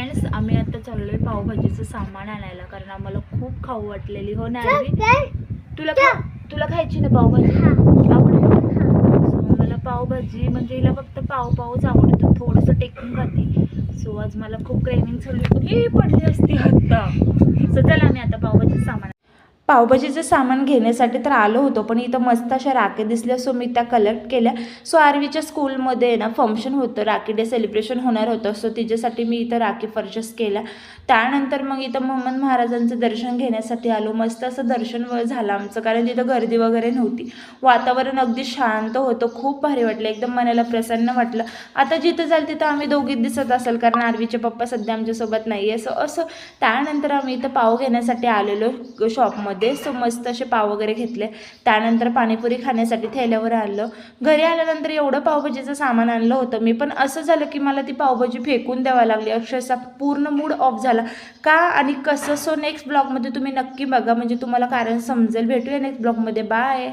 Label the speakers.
Speaker 1: Friends, आम्ही आता चाललोय पावभाजीचं सामान आणायला, कारण आम्हाला खूप खाऊ वाटलेली. हो ना तुला तुला खायची ना पावभाजी? आवडते मला पावभाजी. म्हणजे हिला फक्त पावच आवडतं, थोडंसं टेकून खाते. सो आज मला खूप क्रेविंग झाली, पडली असती आता. सो चला आम्ही आता पावभाजीचं सामान पावभाजीचं सामान घेण्यासाठी तर आलो होतो, पण इथं मस्त अशा राखी दिसल्या, सो मी त्या कलेक्ट केल्या. सो आरवीच्या स्कूलमध्ये ना फंक्शन होतं, राखी डे सेलिब्रेशन होणार होतं. सो तिच्यासाठी मी इथं राखी परचेस केल्या. त्यानंतर मग इथं मोहम्मद महाराजांचं दर्शन घेण्यासाठी आलो. मस्त असं दर्शन झालं आमचं, कारण तिथं गर्दी वगैरे नव्हती. वातावरण अगदी शांत होतं, खूप भारी वाटलं, एकदम मनाला प्रसन्न वाटलं. आता जिथं जाईल तिथं आम्ही दोघीच दिसत असेल, कारण आरवीचे पप्पा सध्या आमच्यासोबत नाही आहे. असं त्यानंतर आम्ही इथं पाव घेण्यासाठी आलेलो शॉपमध्ये. सो मस्त असे पाव वगैरे घेतले. त्यानंतर पाणीपुरी खाण्यासाठी थैल्यावर आणलं. घरी आल्यानंतर एवढं पावभाजीचं सामान आणलं होतं मी, पण असं झालं की मला ती पावभाजी फेकून द्यावी लागली. अक्षरशः पूर्ण मूड ऑफ झाला. का आणि कसं? सो नेक्स्ट ब्लॉगमध्ये तुम्ही नक्की बघा, म्हणजे तुम्हाला कारण समजेल. भेटूया नेक्स्ट ब्लॉगमध्ये. बाय.